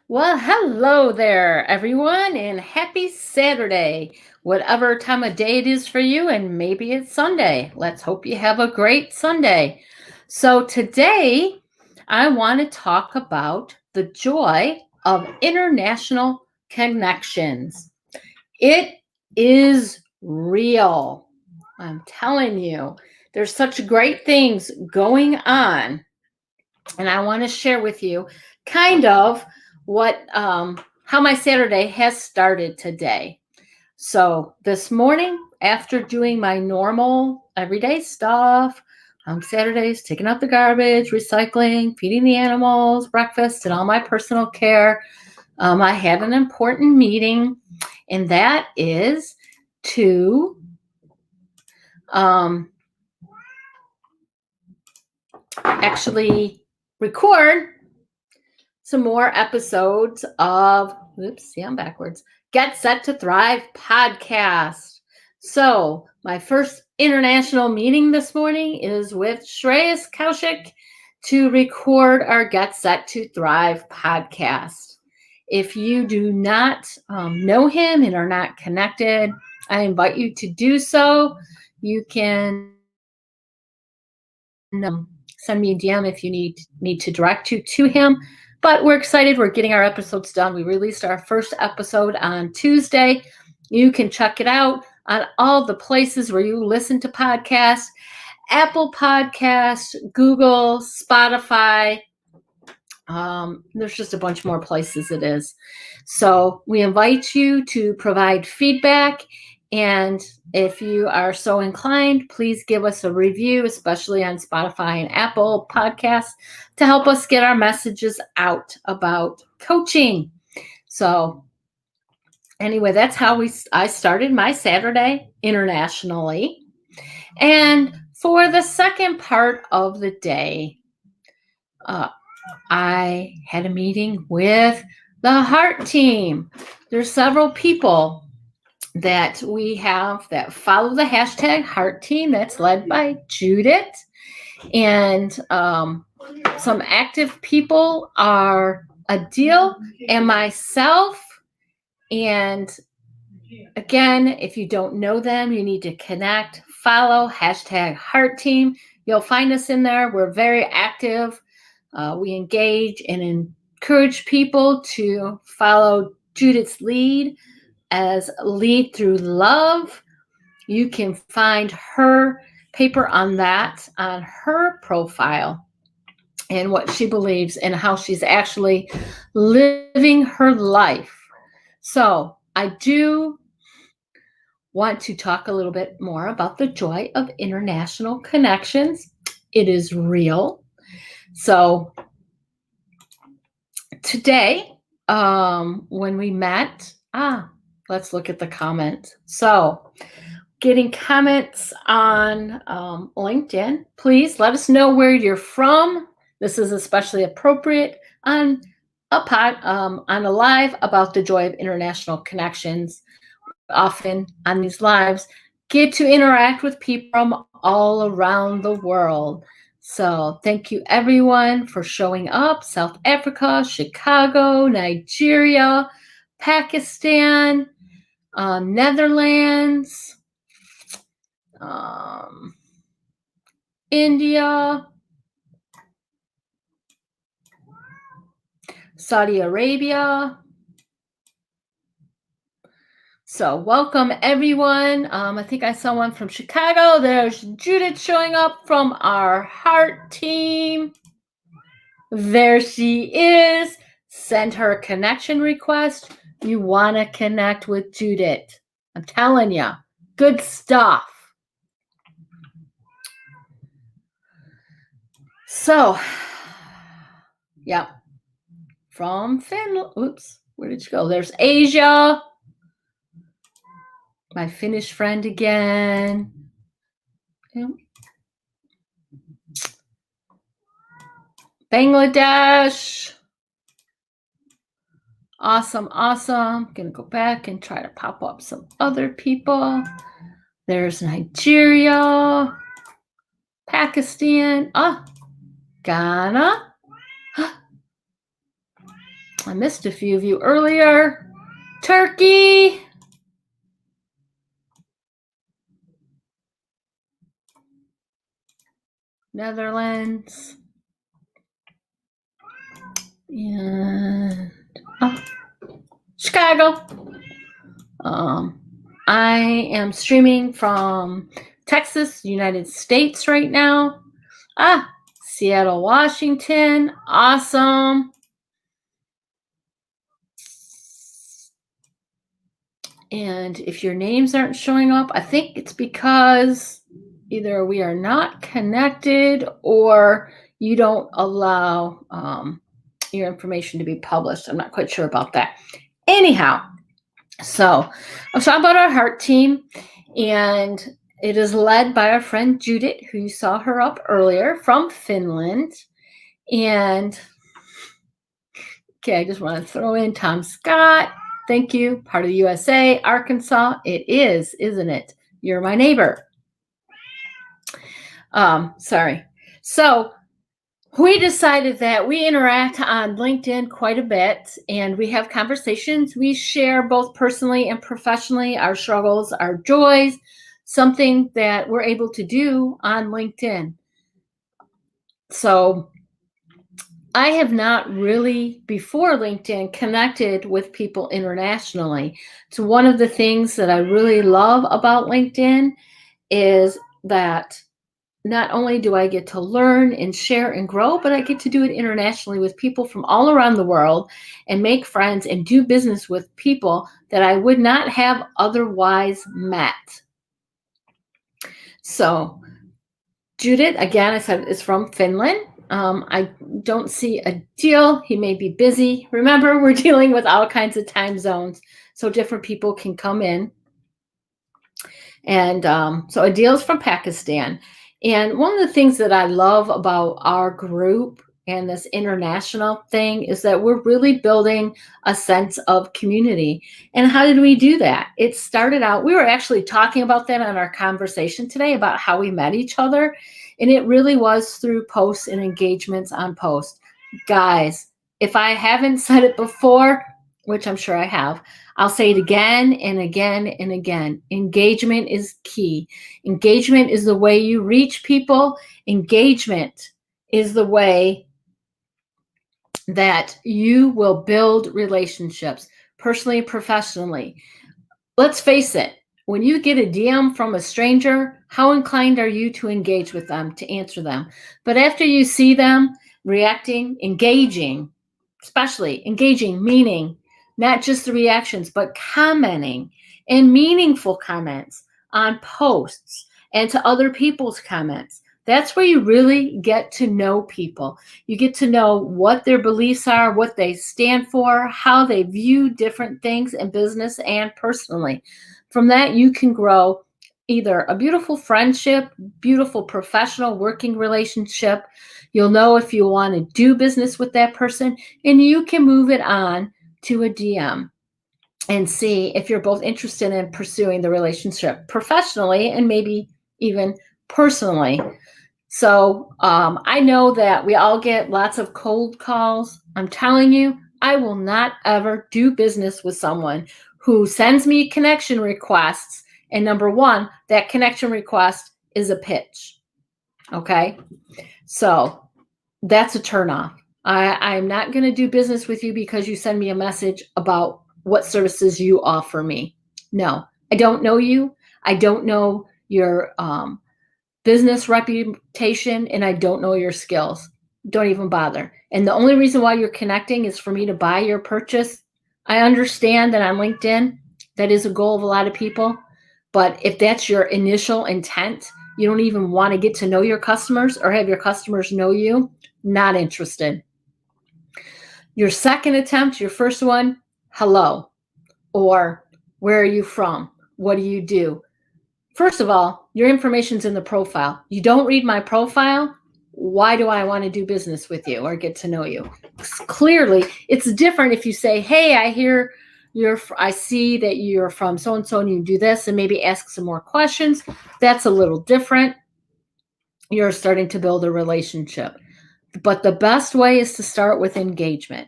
Well, hello there, everyone, and happy Saturday, whatever time of day it is for you, and maybe it's Sunday. Let's hope you have a great Sunday. So, today I want to talk about the joy of international connections. It is real. I'm telling you, there's such great things going on, and I want to share with you kind of what how my Saturday has started today. So this morning, after doing my normal everyday stuff, Saturdays, taking out the garbage, recycling, feeding the animals, breakfast, and all my personal care, I had an important meeting, and that is to um, actually record some more episodes of, I'm backwards, Get Set to Thrive podcast. So, my first international meeting this morning is with Shreyas Kaushik to record our Get Set to Thrive podcast. If you do not know him and are not connected, I invite you to do so. You can send me a DM if you need me to direct you to him. But we're excited. We're getting our episodes done. We released our first episode on Tuesday. You can check it out on all the places where you listen to podcasts: Apple Podcasts, Google, Spotify. There's just a bunch more places it is. So we invite you to provide feedback. And if you are so inclined, please give us a review, especially on Spotify and Apple Podcasts, to help us get our messages out about coaching. So anyway, that's how I started my Saturday internationally. And for the second part of the day, I had a meeting with the Heart Team. There's several people that we have that follow the hashtag Heart Team that's led by Judith. And some active people are Adil and myself. And again, if you don't know them, you need to connect, follow hashtag Heart Team. You'll find us in there. We're very active. We engage and encourage people to follow Judith's lead as Lead Through Love. You can find her paper on that on her profile and what she believes and how she's actually living her life. So I do want to talk a little bit more about the joy of international connections. It is real. So today, when we met, let's look at the comments. So getting comments on LinkedIn, please let us know where you're from. This is especially appropriate on a live about the joy of international connections. Often on these lives, get to interact with people from all around the world. So thank you everyone for showing up. South Africa, Chicago, Nigeria, Pakistan, Netherlands, India, Saudi Arabia. So welcome everyone. I think I saw one from Chicago. There's Judith showing up from our Heart Team. There she is. Send her a connection request. You want to connect with Judith. I'm telling you, good stuff. So, yeah, from Finland. Oops, where did you go? There's Asia. My Finnish friend again. Bangladesh. Awesome. I'm going to go back and try to pop up some other people. There's Nigeria, Pakistan, Ghana, I missed a few of you earlier. Turkey. Netherlands. And Chicago. I am streaming from Texas, United States right now. Seattle, Washington. Awesome. And if your names aren't showing up, I think it's because either we are not connected or you don't allow your information to be published. I'm not quite sure about that. Anyhow, so I'm talking about our heart team, and it is led by our friend Judith, who you saw her up earlier from Finland. And okay, I just want to throw in Tom Scott. Thank you. Part of the USA, Arkansas. It is, isn't it? You're my neighbor. Sorry. So we decided that we interact on LinkedIn quite a bit, and we have conversations. We share both personally and professionally our struggles, our joys, something that we're able to do on LinkedIn. So I have not really, before LinkedIn, connected with people internationally. So one of the things that I really love about LinkedIn is that not only do I get to learn and share and grow, but I get to do it internationally with people from all around the world and make friends and do business with people that I would not have otherwise met. So Judith, again, I said, is from Finland. I don't see a deal. He may be busy. Remember, we're dealing with all kinds of time zones, so different people can come in. And so Adil is from Pakistan. And one of the things that I love about our group and this international thing is that we're really building a sense of community. And how did we do that? It started out, we were actually talking about that on our conversation today about how we met each other. And it really was through posts and engagements on posts. Guys, if I haven't said it before, which I'm sure I have, I'll say it again and again and again. Engagement is key. Engagement is the way you reach people. Engagement is the way that you will build relationships, personally and professionally. Let's face it, when you get a DM from a stranger, how inclined are you to engage with them, to answer them? But after you see them reacting, engaging, especially engaging, meaning not just the reactions, but commenting and meaningful comments on posts and to other people's comments. That's where you really get to know people. You get to know what their beliefs are, what they stand for, how they view different things in business and personally. From that, you can grow either a beautiful friendship, beautiful professional working relationship. You'll know if you want to do business with that person, and you can move it on to a DM and see if you're both interested in pursuing the relationship professionally and maybe even personally. So I know that we all get lots of cold calls. I'm telling you, I will not ever do business with someone who sends me connection requests. And number one, that connection request is a pitch. Okay. So that's a turnoff. I'm not going to do business with you because you send me a message about what services you offer me. No, I don't know you. I don't know your business reputation, and I don't know your skills. Don't even bother. And the only reason why you're connecting is for me to buy your purchase. I understand that on LinkedIn, that is a goal of a lot of people. But if that's your initial intent, you don't even want to get to know your customers or have your customers know you, not interested. Your second attempt, your first one, hello, or where are you from? What do you do? First of all, your information's in the profile. You don't read my profile, why do I want to do business with you or get to know you? Clearly, it's different if you say, hey, I see that you're from so-and-so and you do this, and maybe ask some more questions. That's a little different. You're starting to build a relationship. But the best way is to start with engagement.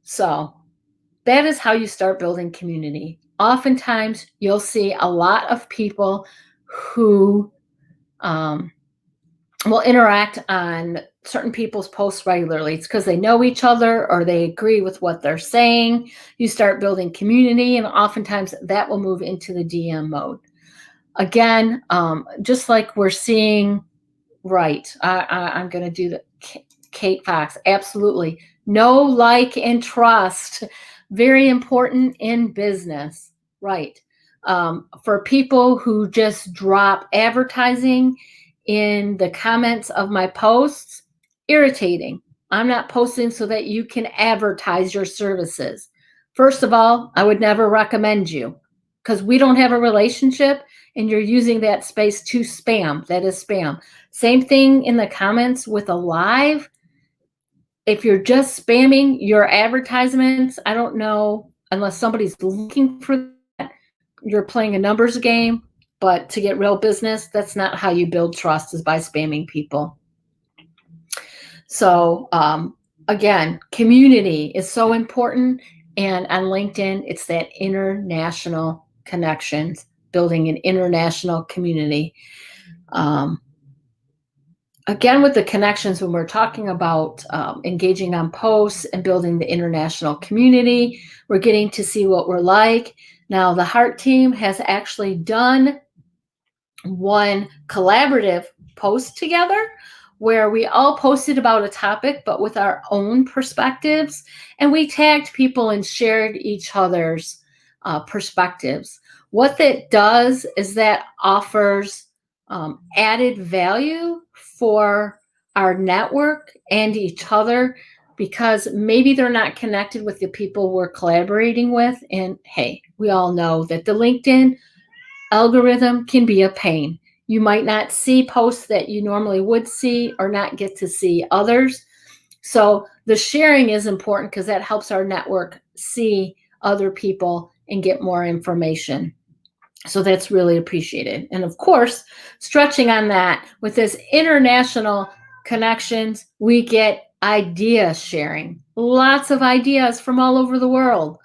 So that is how you start building community. Oftentimes, you'll see a lot of people who will interact on certain people's posts regularly. It's because they know each other or they agree with what they're saying. You start building community, and oftentimes that will move into the DM mode. Again, just like we're seeing, right, I'm going to do the Kate Fox. Absolutely. Know, like, and trust. Very important in business. Right. For people who just drop advertising in the comments of my posts, irritating. I'm not posting so that you can advertise your services. First of all, I would never recommend you because we don't have a relationship and you're using that space to spam. That is spam. Same thing in the comments with a live. If you're just spamming your advertisements, I don't know, unless somebody's looking for that, you're playing a numbers game. But to get real business, that's not how you build trust, is by spamming people. So again, community is so important. And on LinkedIn, it's that international connections, building an international community. Again, with the connections, when we're talking about engaging on posts and building the international community, we're getting to see what we're like. Now, the Heart team has actually done one collaborative post together where we all posted about a topic, but with our own perspectives, and we tagged people and shared each other's perspectives. What that does is that offers added value for our network and each other, because maybe they're not connected with the people we're collaborating with. And hey, we all know that the LinkedIn algorithm can be a pain. You might not see posts that you normally would see or not get to see others. So the sharing is important because that helps our network see other people and get more information. So that's really appreciated. And of course, stretching on that, with this international connections, we get idea sharing. Lots of ideas from all over the world.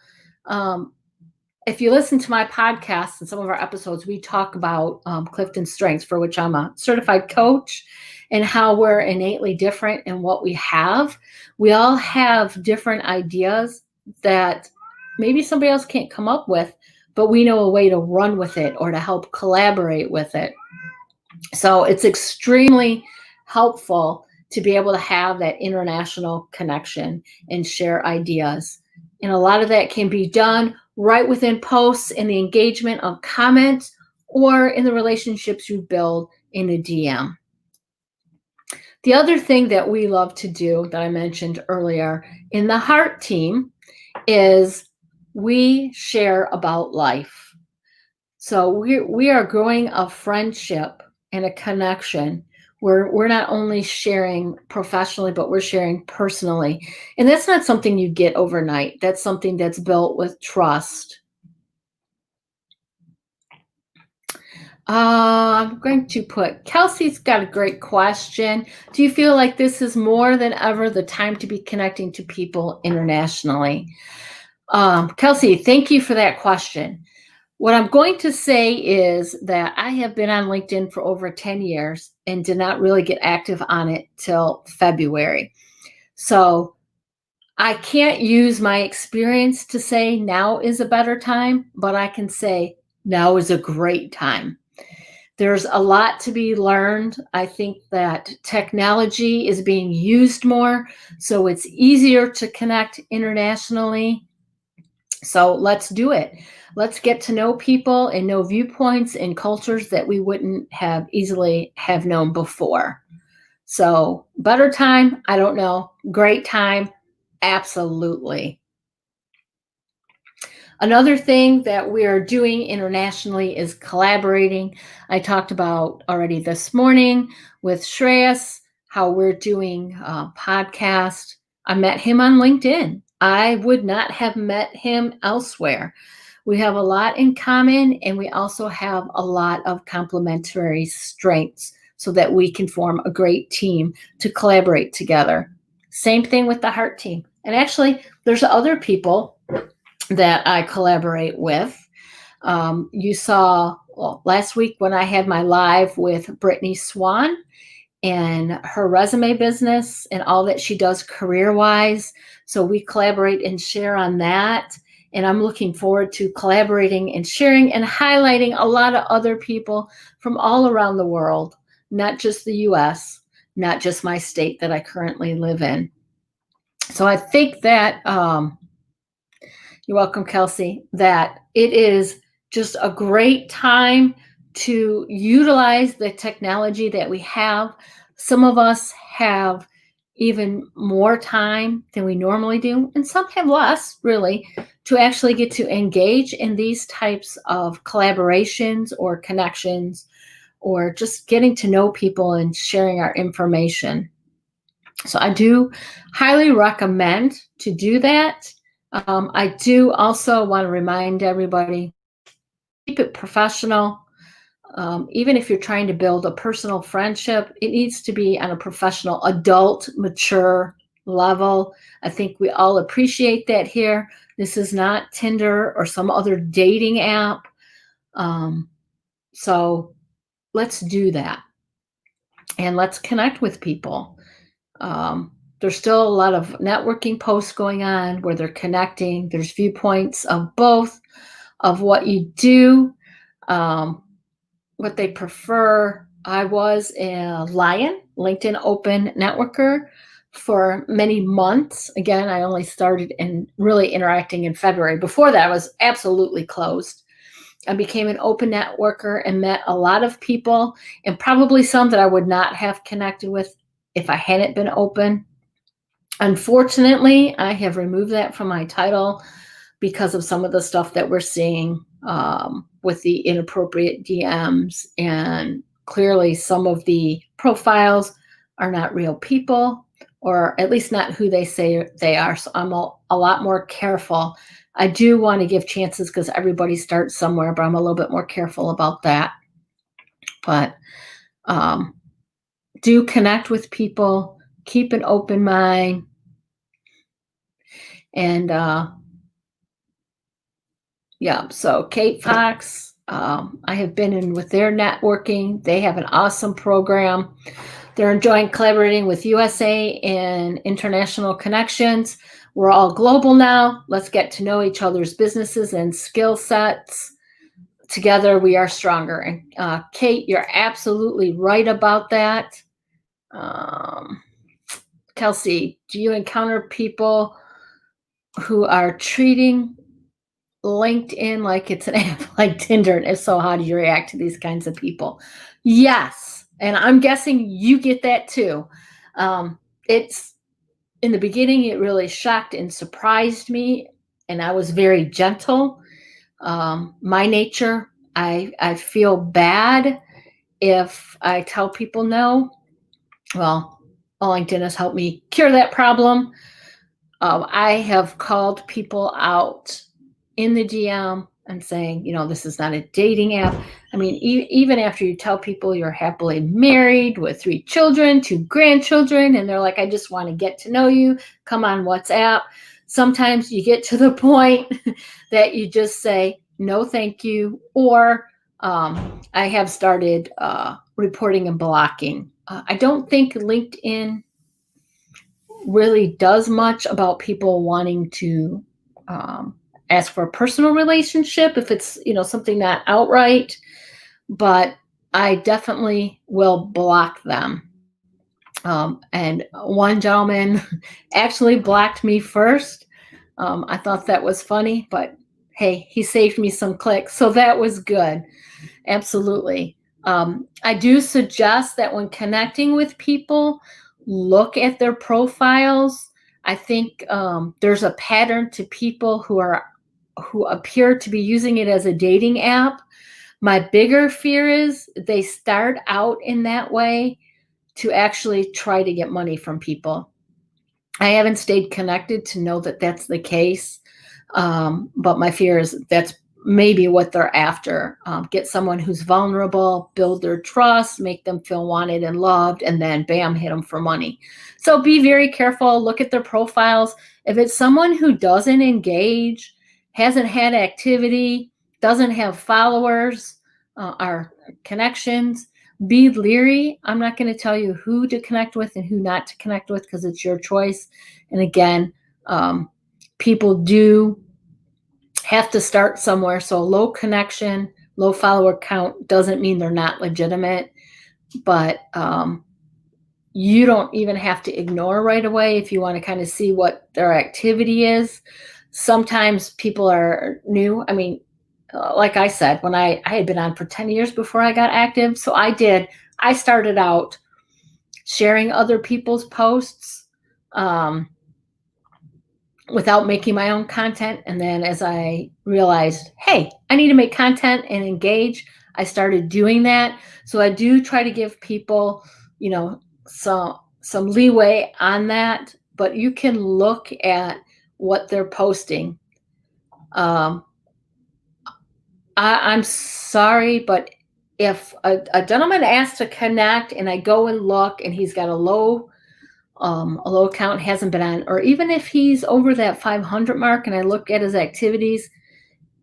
If you listen to my podcast and some of our episodes, we talk about Clifton Strengths, for which I'm a certified coach, and how we're innately different in what we have. We all have different ideas that maybe somebody else can't come up with, but we know a way to run with it or to help collaborate with it. So it's extremely helpful to be able to have that international connection and share ideas. And a lot of that can be done right within posts, in the engagement of comments, or in the relationships you build in a DM. The other thing that we love to do that I mentioned earlier in the Heart team is we share about life. So we are growing a friendship and a connection where we're not only sharing professionally, but we're sharing personally. And that's not something you get overnight. That's something that's built with trust. I'm going to put, Kelsey's got a great question. Do you feel like this is more than ever the time to be connecting to people internationally? Kelsey, thank you for that question. What I'm going to say is that I have been on LinkedIn for over 10 years and did not really get active on it till February. So I can't use my experience to say now is a better time, but I can say now is a great time. There's a lot to be learned. I think that technology is being used more, so it's easier to connect internationally. So let's do it. Let's get to know people and know viewpoints and cultures that we wouldn't have easily have known before. So better time, I don't know. Great time, absolutely. Another thing that we are doing internationally is collaborating. I talked about already this morning with Shreyas, how we're doing a podcast. I met him on LinkedIn. I would not have met him elsewhere. We have a lot in common, and we also have a lot of complementary strengths so that we can form a great team to collaborate together. Same thing with the Heart team. And actually, there's other people that I collaborate with. You saw last week when I had my live with Brittany Swan and her resume business and all that she does career-wise. So we collaborate and share on that. And I'm looking forward to collaborating and sharing and highlighting a lot of other people from all around the world, not just the US, not just my state that I currently live in. So I think that, you're welcome, Kelsey, that it is just a great time to utilize the technology that we have. Some of us have even more time than we normally do, and some have less, really, to actually get to engage in these types of collaborations or connections, or just getting to know people and sharing our information. So I do highly recommend to do that. I do also want to remind everybody, keep it professional. Even if you're trying to build a personal friendship, it needs to be on a professional, adult, mature level. I think we all appreciate that here. This is not Tinder or some other dating app. So let's do that. And let's connect with people. There's still a lot of networking posts going on where they're connecting. There's viewpoints of both, of what you do, what they prefer. I was a Lion, LinkedIn Open Networker, for many months. Again, I only started in really interacting in February. Before that, I was absolutely closed. I became an open networker and met a lot of people, and probably some that I would not have connected with if I hadn't been open. Unfortunately, I have removed that from my title because of some of the stuff that we're seeing with the inappropriate DMs, and clearly some of the profiles are not real people, or at least not who they say they are. So I'm a lot more careful. I do want to give chances because everybody starts somewhere, but I'm a little bit more careful about that. But do connect with people, keep an open mind, and yeah, so Kate Fox, I have been in with their networking. They have an awesome program. They're enjoying collaborating with USA and international connections. We're all global now. Let's get to know each other's businesses and skill sets. Together, we are stronger. And Kate, you're absolutely right about that. Kelsey, do you encounter people who are treating LinkedIn like it's an app like Tinder? And if so, how do you react to these kinds of people? Yes. And I'm guessing you get that too. It's in the beginning, it really shocked and surprised me. And I was very gentle. My nature, I feel bad if I tell people no. Well, LinkedIn has helped me cure that problem. I have called people out in the DM and saying, this is not a dating app. I mean, even after you tell people you're happily married with 3 children, 2 grandchildren, and they're like, I just want to get to know you, come on WhatsApp. Sometimes you get to the point that you just say, no, thank you. Or I have started reporting and blocking. I don't think LinkedIn really does much about people wanting to ask for a personal relationship if it's something not outright, but I definitely will block them. And one gentleman actually blocked me first. I thought that was funny, but hey, he saved me some clicks, so that was good. Absolutely. I do suggest that when connecting with people, look at their profiles. I think there's a pattern to people who appear to be using it as a dating app. My bigger fear is they start out in that way to actually try to get money from people. I haven't stayed connected to know that that's the case, but my fear is that's maybe what they're after. Get someone who's vulnerable, build their trust, make them feel wanted and loved, and then bam, hit them for money. So be very careful, look at their profiles. If it's someone who doesn't engage, hasn't had activity, doesn't have followers or connections, be leery. I'm not going to tell you who to connect with and who not to connect with because it's your choice. And again, people do have to start somewhere. So low connection, low follower count doesn't mean they're not legitimate, but you don't even have to ignore right away if you want to kind of see what their activity is. Sometimes people are new. I mean, like I said, when I had been on for 10 years before I got active. So I started out sharing other people's posts without making my own content. And then as I realized, hey, I need to make content and engage, I started doing that. So I do try to give people, some leeway on that, but you can look at what they're posting. I'm sorry, but if a gentleman asks to connect and I go and look and he's got a low account, hasn't been on, or even if he's over that 500 mark and I look at his activities,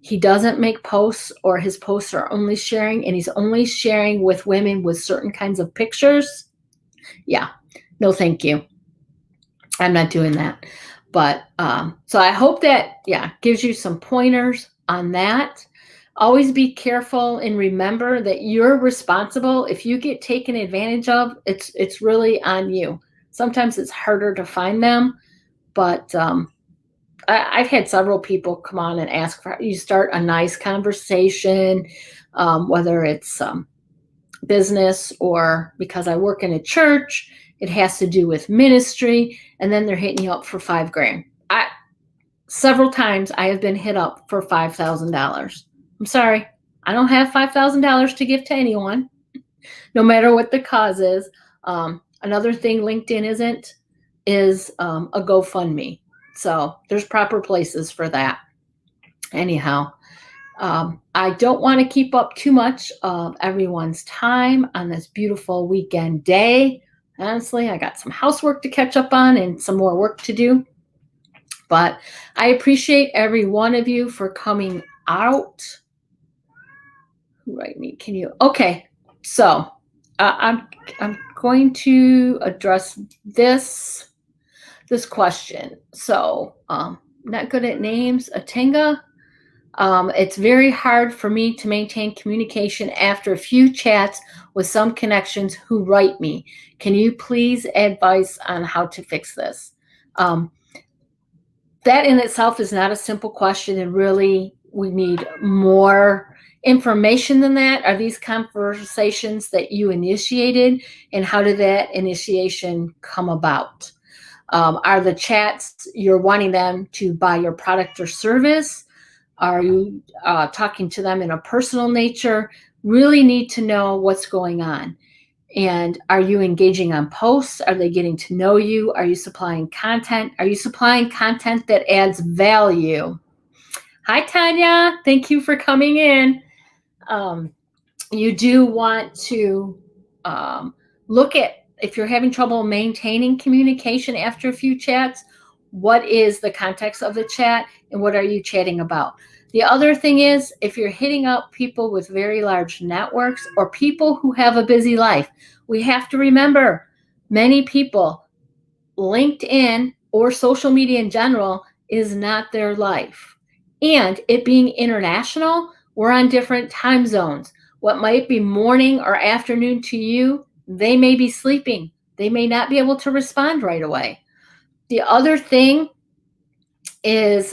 he doesn't make posts or his posts are only sharing and he's only sharing with women with certain kinds of pictures. Yeah, no, thank you. I'm not doing that. But so I hope that, gives you some pointers on that. Always be careful and remember that you're responsible. If you get taken advantage of, it's really on you. Sometimes it's harder to find them, but I've had several people come on and ask for you start a nice conversation, whether it's business or because I work in a church, it has to do with ministry, and then they're hitting you up for $5,000. Several times I have been hit up for $5,000. I'm sorry, I don't have $5,000 to give to anyone, no matter what the cause is. Another thing LinkedIn isn't is a GoFundMe. So there's proper places for that. Anyhow, I don't want to keep up too much of everyone's time on this beautiful weekend day. Honestly, I got some housework to catch up on and some more work to do. But I appreciate every one of you for coming out. Right, me? Can you? Okay, so I'm going to address this question. So, not good at names, Atenga. It's very hard for me to maintain communication after a few chats with some connections who write me. Can you please advise on how to fix this? That in itself is not a simple question, and really we need more information than that. Are these conversations that you initiated, and how did that initiation come about? Are the chats you're wanting them to buy your product or service? Are you talking to them in a personal nature? Really need to know what's going on. And are you engaging on posts? Are they getting to know you? Are you supplying content? Are you supplying content that adds value? Hi, Tanya. Thank you for coming in. You do want to look at, if you're having trouble maintaining communication after a few chats, what is the context of the chat and what are you chatting about? The other thing is, if you're hitting up people with very large networks or people who have a busy life, we have to remember many people, LinkedIn or social media in general is not their life. And it being international, we're on different time zones. What might be morning or afternoon to you, they may be sleeping. They may not be able to respond right away. The other thing is,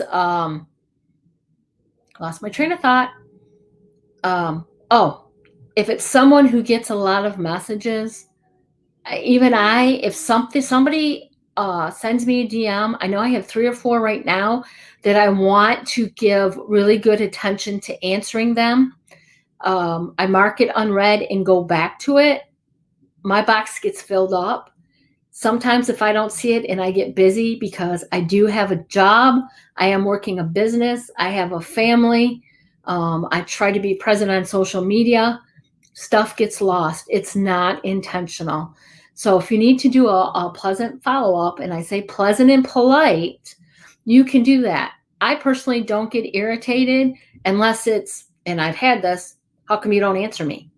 lost my train of thought. If it's someone who gets a lot of messages, even if somebody sends me a DM, I know I have 3 or 4 right now that I want to give really good attention to answering them. I mark it unread and go back to it. My box gets filled up. Sometimes if I don't see it and I get busy because I do have a job, I am working a business, I have a family, I try to be present on social media, stuff gets lost. It's not intentional. So if you need to do a pleasant follow-up, and I say pleasant and polite, you can do that. I personally don't get irritated unless it's, and I've had this, how come you don't answer me?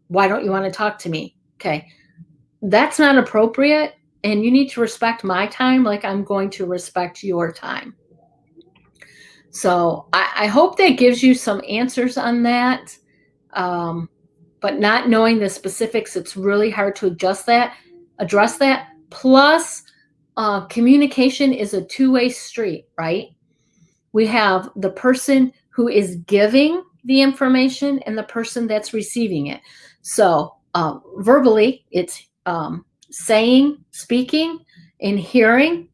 Why don't you want to talk to me? Okay. That's not appropriate. And you need to respect my time like I'm going to respect your time. So I hope that gives you some answers on that. But not knowing the specifics, it's really hard to address that. Plus, communication is a two-way street, right? We have the person who is giving the information and the person that's receiving it. So verbally, it's saying, speaking, and hearing.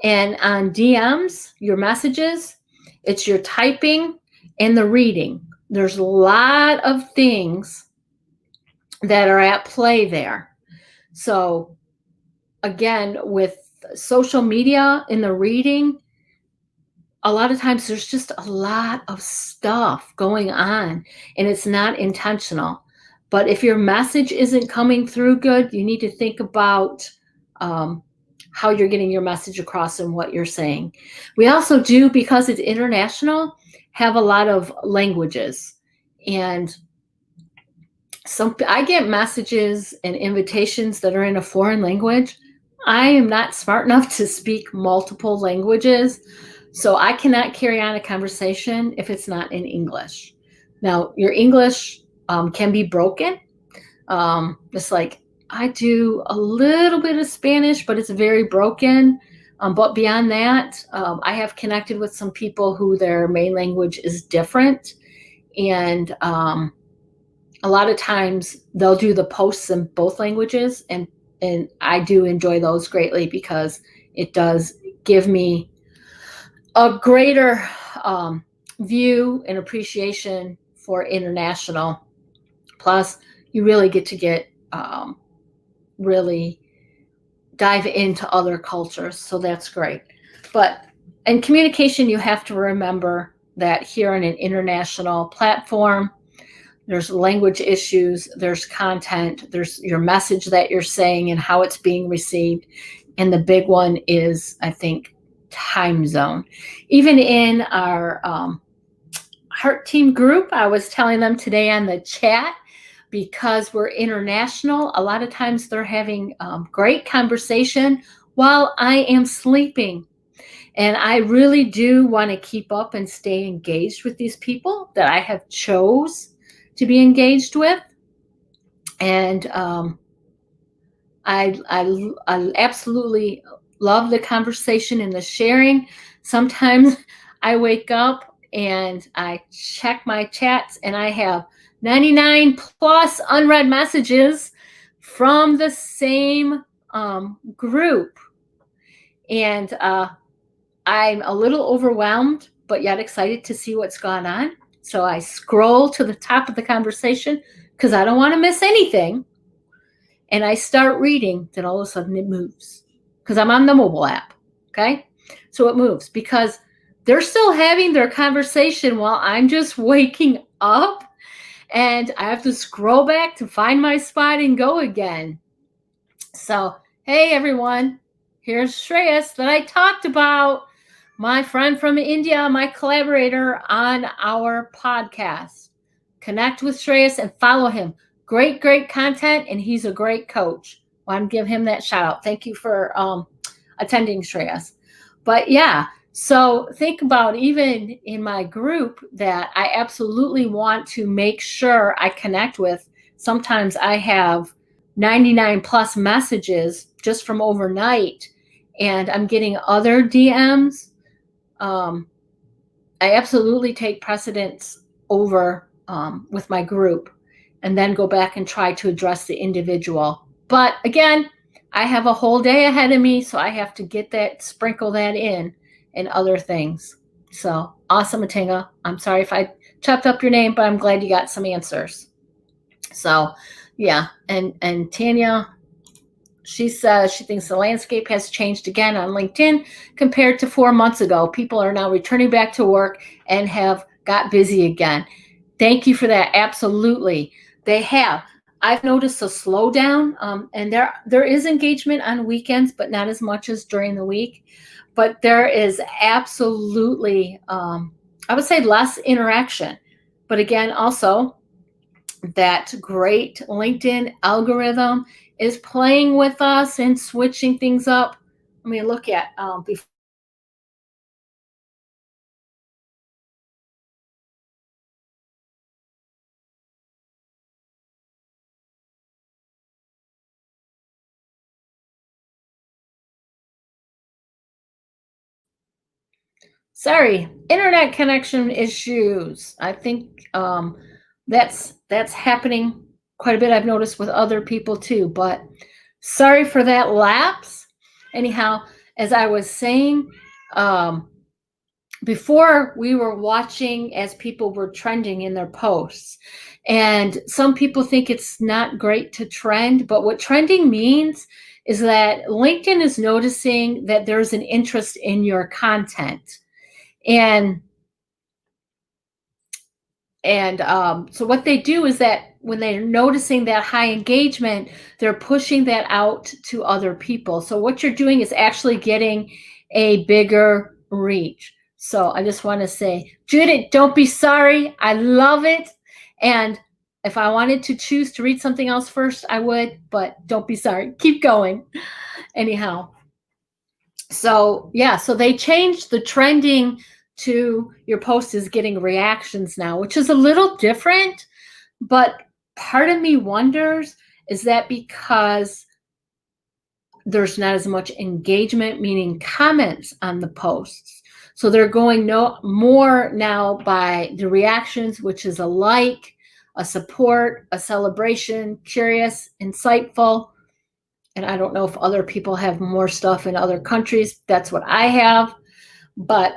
And on DMs, your messages, it's your typing and the reading. There's a lot of things that are at play there. So again, with social media in the reading, a lot of times there's just a lot of stuff going on and it's not intentional. But if your message isn't coming through good, you need to think about how you're getting your message across and what you're saying. We also do, because it's international, have a lot of languages. And I get messages and invitations that are in a foreign language. I am not smart enough to speak multiple languages, so I cannot carry on a conversation if it's not in English. Now, your English can be broken. It's like I do a little bit of Spanish, but it's very broken. But beyond that, I have connected with some people who their main language is different. And a lot of times they'll do the posts in both languages. And I do enjoy those greatly because it does give me a greater view and appreciation for international. Plus, you really get to really dive into other cultures. So that's great. But in communication, you have to remember that here on an international platform, there's language issues, there's content, there's your message that you're saying and how it's being received. And the big one is, I think, time zone. Even in our Heart Team group, I was telling them today on the chat, because we're international, a lot of times they're having great conversation while I am sleeping. And I really do want to keep up and stay engaged with these people that I have chose to be engaged with. And I absolutely love the conversation and the sharing. Sometimes I wake up and I check my chats and I have 99 plus unread messages from the same group. And I'm a little overwhelmed, but yet excited to see what's gone on. So I scroll to the top of the conversation because I don't want to miss anything. And I start reading, then all of a sudden it moves because I'm on the mobile app. Okay. So it moves because they're still having their conversation while I'm just waking up. And I have to scroll back to find my spot and go again. So, hey, everyone, here's Shreyas that I talked about, my friend from India, my collaborator on our podcast. Connect with Shreyas and follow him. Great content, and he's a great coach. I want to give him that shout out. Thank you for attending, Shreyas. But yeah, so think about, even in my group that I absolutely want to make sure I connect with. Sometimes I have 99 plus messages just from overnight, and I'm getting other DMs. I absolutely take precedence over with my group and then go back and try to address the individual. But again, I have a whole day ahead of me, so I have to sprinkle that in and other things. So awesome, Matinga. I'm sorry if I chopped up your name, but I'm glad you got some answers. So yeah, and Tanya, she says she thinks the landscape has changed again on LinkedIn compared to 4 months ago. People are now returning back to work and have got busy again. Thank you for that. Absolutely. They have. I've noticed a slowdown, and there is engagement on weekends, but not as much as during the week. But there is absolutely, I would say, less interaction. But again, also, that great LinkedIn algorithm is playing with us and switching things up. I mean, look at before. Sorry, internet connection issues. I think that's happening quite a bit. I've noticed with other people too. But sorry for that lapse. Anyhow, as I was saying, um, before we were watching as people were trending in their posts. And some people think it's not great to trend, but what trending means is that LinkedIn is noticing that there's an interest in your content. And so what they do is that when they're noticing that high engagement, they're pushing that out to other people. So what you're doing is actually getting a bigger reach. So I just want to say, Judith, don't be sorry. I love it. And if I wanted to choose to read something else first, I would, but don't be sorry. Keep going. Anyhow. So yeah, so they changed the trending to your post is getting reactions now, which is a little different. But part of me wonders, is that because there's not as much engagement, meaning comments on the posts? So they're going no more now by the reactions, which is a like, a support, a celebration, curious, insightful. And I don't know if other people have more stuff in other countries. That's what I have. But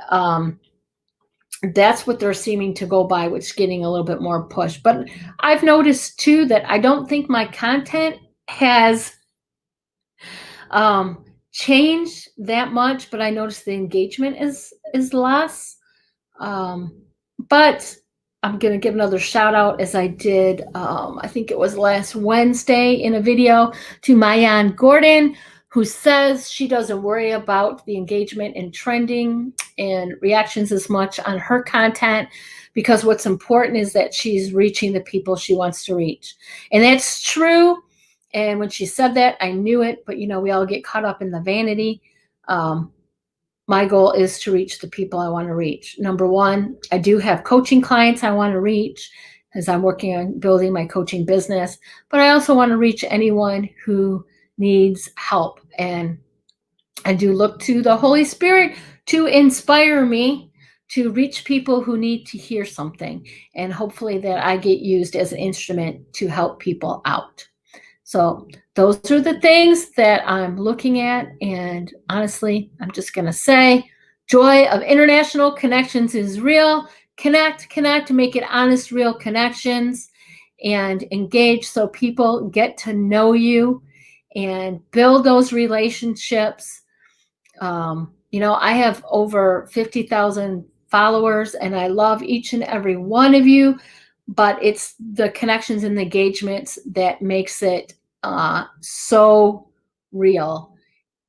that's what they're seeming to go by, which is getting a little bit more push. But I've noticed too that I don't think my content has changed that much, but I noticed the engagement is less. But I'm going to give another shout out, as I did, I think it was last Wednesday in a video, to Mayan Gordon, who says she doesn't worry about the engagement and trending and reactions as much on her content, because what's important is that she's reaching the people she wants to reach. And that's true. And when she said that, I knew it, but we all get caught up in the vanity. My goal is to reach the people I want to reach. Number one, I do have coaching clients I want to reach, as I'm working on building my coaching business, but I also want to reach anyone who needs help. And I do look to the Holy Spirit to inspire me to reach people who need to hear something, and hopefully that I get used as an instrument to help people out. So those are the things that I'm looking at. And honestly, I'm just going to say, joy of international connections is real. Connect, make it honest, real connections, and engage so people get to know you and build those relationships. I have over 50,000 followers, and I love each and every one of you. But it's the connections and the engagements that makes it so real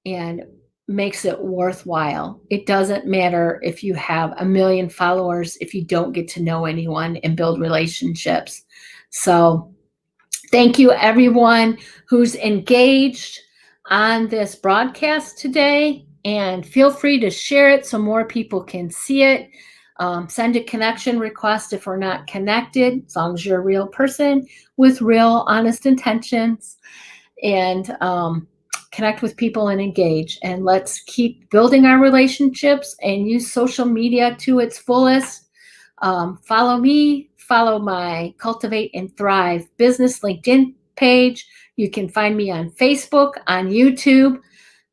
and makes it worthwhile. It doesn't matter if you have 1 million followers if you don't get to know anyone and build relationships. So thank you, everyone who's engaged on this broadcast today, and feel free to share it so more people can see it. Send a connection request if we're not connected, as long as you're a real person with real, honest intentions, and connect with people and engage. And let's keep building our relationships and use social media to its fullest. Follow me, follow my Cultivate and Thrive business LinkedIn page. You can find me on Facebook, on YouTube,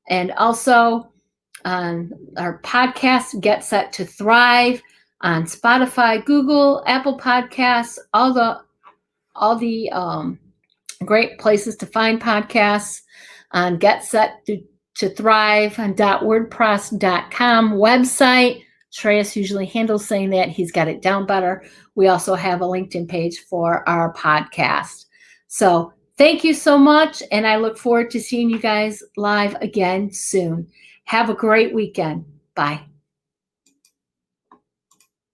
and also on our podcast, Get Set to Thrive, on Spotify, Google, Apple Podcasts, all the great places to find podcasts, on Get Set to Thrive on .wordpress.com website. Treyas usually handles saying that. He's got it down better. We also have a LinkedIn page for our podcast. So Thank you so much, and I look forward to seeing you guys live again soon. Have a great weekend. Bye.